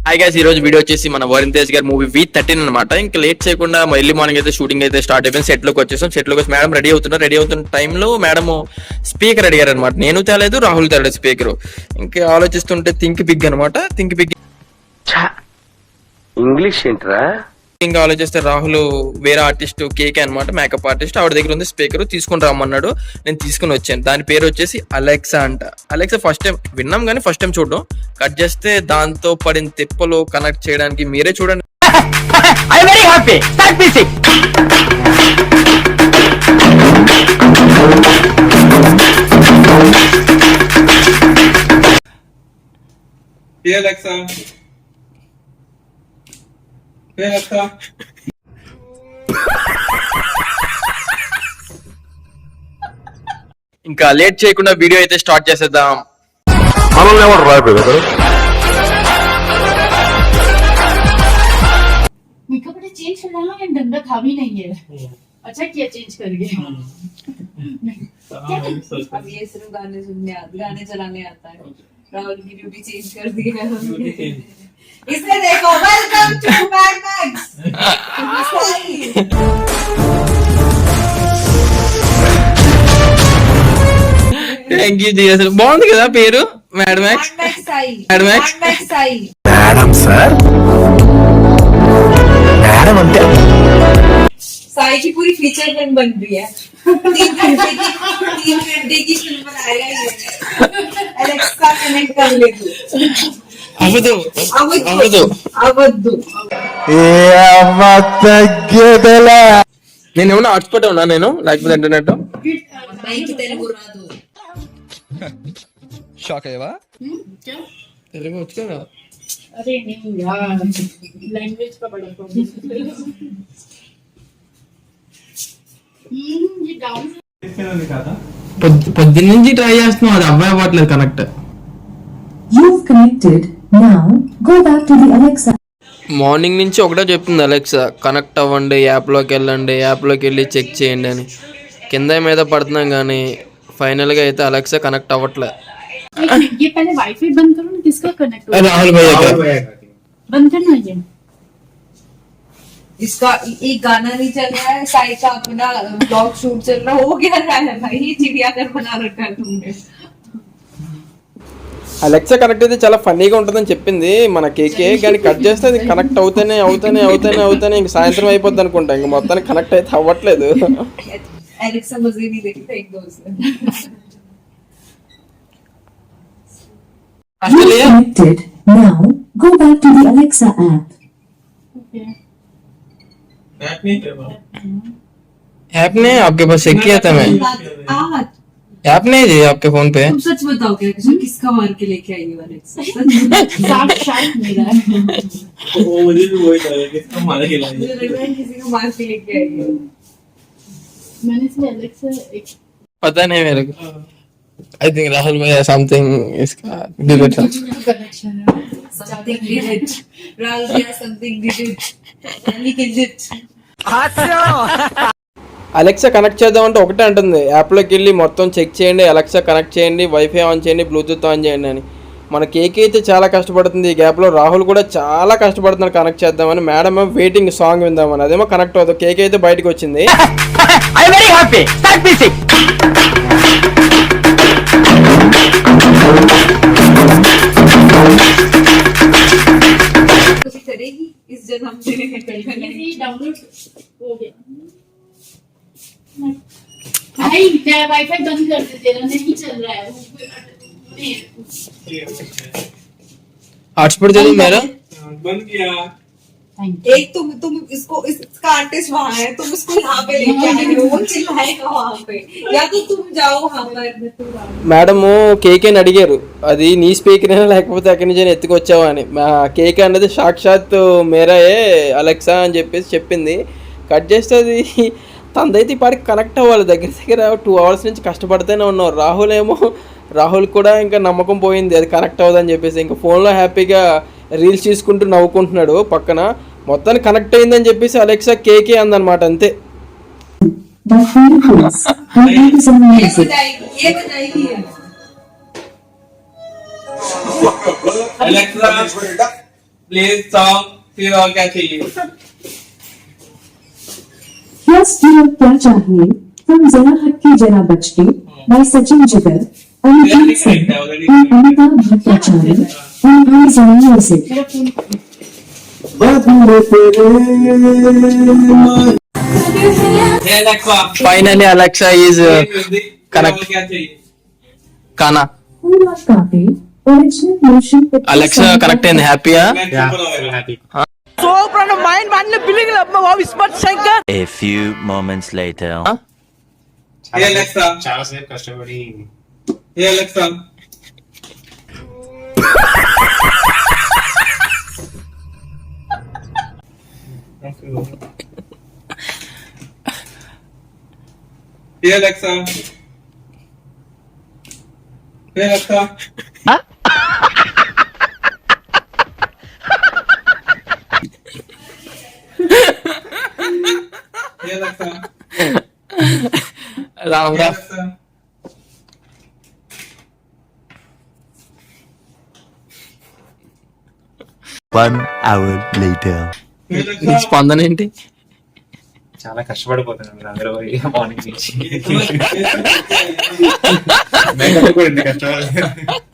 Hi guys, ఈ రోజు video వచ్చేసి మన వరుణ్ తేజ్ గారి మూవీ V13 అనమాట. ఇంకా లేట్ చేయకుండా ఎర్లీ మార్నింగ్ అయితే షూటింగ్ అయితే స్టార్ట్ అయిపోయింది. సెట్ లోకి వచ్చేసాం. సెట్ లోకి మేడం రెడీ అవుతున్న టైంలో మేడం స్పీకర్ అడిగారు అనమాట. నేను తేలేదు, రాహుల్ తేలేదు స్పీకర్. ఇంకా ఆలోచిస్తుంటే థింక్ బిగ్ అనమాట. థింక్ బిగ్ ఇంగ్లీష్ ఏంట్రా? ఇంకా ఆలోచిస్తే రాహుల్ వేరే ఆర్టిస్ట్ కేకే అనమాట, మేకప్ ఆర్టిస్ట్. ఆవిడ దగ్గర ఉంది స్పీకర్, తీసుకుని రమ్మన్నాడు. నేను తీసుకుని వచ్చాను. దాని పేరు వచ్చేసి అలెక్సా అంట. అలెక్సా ఫస్ట్ టైం విన్నాం కానీ ఫస్ట్ టైం చూడడం. కట్ చేస్తే దాంతో పడిన తిప్పలు కనెక్ట్ చేయడానికి మీరే చూడండి. ఇంకా లేట్ చేయకుండా వీడియో అయితే స్టార్ట్ చేసేద్దాం. कपड़े चेंज करना है या गंदा था भी नहीं है. अच्छा किया चेंज करके. अब ये सिर्फ गाने चलाने आता है. राहुल की ड्यूटी चेंज कर दी है इसने. देखो welcome to Mad Max. Thank you ji. అసలు బాగుంది కదా పేరు, Mad Max. Madam sir, madam అంటే साई की पूरी फीचर फिल्म बन रही है. 3 घंटे की फिल्म बनाएगा ये. अलेक्सा कनेक्ट कर ले तू. అవద్దు నేను ఏమన్నా హాట్స్పాట్ ఉన్నా నేను, లేకపోతే ఇంటర్నెట్ తెలుగు రాదు. షాక్ అయ్యవా? क्या? తెలుగు వచ్చు కదా. अरे नहीं यार, लैंग्वेज का बड़ा प्रॉब्लम. ये डाउन పొద్దున్న నుంచి ట్రై చేస్తున్నాం, అది అబ్బాయి అవ్వట్లేదు connect. You've connected. Now go back to the Alexa. Morning నుంచి ఒకటే చెప్తుంది అలెక్సా, కనెక్ట్ అవ్వండి, యాప్లోకి వెళ్ళండి, యాప్లోకి వెళ్ళి చెక్ చేయండి అని. కింద మీద పడుతున్నాం కానీ ఫైనల్గా అయితే అలెక్సా కనెక్ట్ అవ్వట్లే. ये पहले वाईफाई बंद करो ना, किसका कनेक्ट हो. రాహుల్ భయ్యా बंद करना है. इसका एक गाना नहीं चल रहा है. साई का अपना ब्लॉग शूट चल रहा हो गया है भाई. चिड़ियाघर बना रखा है तुमने. అలెక్సా కనెక్ట్ అయితే చాలా ఫన్నీగా ఉంటుందని చెప్పింది మన కేకే, కానీ కట్ చేస్తే అది కనెక్ట్ అవుతానే ఇంక సాయంత్రం అయిపోద్ది అనుకుంటా. ఇంక మొత్తానికి కనెక్ట్ అయితే అవ్వట్లేదు. एलेक्सा मजे नहीं देखता एक दोस्त. You've connected. Now go back to the Alexa app. App नहीं आपके पास चेक किया था मैं. ऐप नहीं है आपके फोन पे. तुम सच बताओ क्या किसका मार के लेके आई है एलेक्सा? साक्षात मेरा है. वो मुझे भी वही लगा किसका मार के लाई. मुझे लग रहा है किसी को मार के लेके आई है. मैंने इसमें एलेक्सा एक पता नहीं मेरे को. आई थिंक राहुल भैया समथिंग इसका डिलीट था. Something did it. Rahul yeah, something did it. He killed it. Alexa connect చేద్దామంటే ఒకటే అంటుంది, యాప్లోకి వెళ్ళి మొత్తం చెక్ చేయండి, అలెక్సా కనెక్ట్ చేయండి, వైఫై ఆన్ చేయండి, బ్లూటూత్ ఆన్ చేయండి అని. మన కేకే అయితే చాలా కష్టపడుతుంది. ఈ గ్యాప్లో రాహుల్ కూడా చాలా కష్టపడుతున్నాడు కనెక్ట్ చేద్దామని. మేడం వెయిటింగ్ సాంగ్ విందామని, అదేమో కనెక్ట్ అవుతుంది. కేకే అయితే బయటకు వచ్చింది. करेगी इस जन्म में. डाउनलोड हो गया. भाई मैं वाईफाई बंद कर दे, तेरा नहीं चल रहा है. హాట్స్పాట్ చదివి మేరా बंद किया. एक तुम इसको इसका आर्टिस्ट वहाँ है, तुम इसको यहाँ पे लेके आए हो. वो चिल्लाएगा वहाँ पे, या तो तुम जाओ वहाँ पर. మేడము కేకేని అడిగారు, అది నీ స్పీకరేనా లేకపోతే అక్కడి నుంచి ఎత్తుకొచ్చావా అని. కేకే అన్నది సాక్షాత్ మేరాయే అలెక్సా అని చెప్పేసి చెప్పింది. కట్ చేస్తే అది తనదైతే ఈ పాటికి కనెక్ట్ అవ్వాలి. దగ్గర 2 hours నుంచి కష్టపడితేనే ఉన్నాం. రాహుల్ కూడా ఇంకా నమ్మకం పోయింది అది కనెక్ట్ అవ్వదని చెప్పేసి. ఇంకా ఫోన్లో హ్యాపీగా రీల్స్ తీసుకుంటూ నవ్వుకుంటున్నాడు పక్కన. మొత్తానికి కనెక్ట్ అయిందని చెప్పేసి అలెక్సా కేకే అందనమాట, అంతే. ये बताएगी प्ले सॉन्ग फिर और क्या चाहिए? Yes, dear, क्या चाहिए? तुम जरा हटके जरा बचके by Sachin Jigar Amitabh Singh and Amitabh Bhattacharya and eyes on music. ये Alexa, ఫైనలీ అలెక్సా ఈజ్ ये music, फिर correct. और क्या चाहिए? కానా. Pura Kape, original motion picture Alexa song connect అయింది హ్యాపీయా? मैं super हो गया happy. A few moments later. ये Alexa, చాలా సేపు కష్టపడి ये Alexa, ये Alexa, ये Alexa, ये Alexa, రామ్ ये రా. Alexa. One hour later. ये నీ Alexa. స్పందన ఏంటి? చాలా కష్టపడిపోతున్నాను మీరు అందరూ మార్నింగ్ నుంచి ये మేకప్ కూడా ఇంత కష్టపడలేదు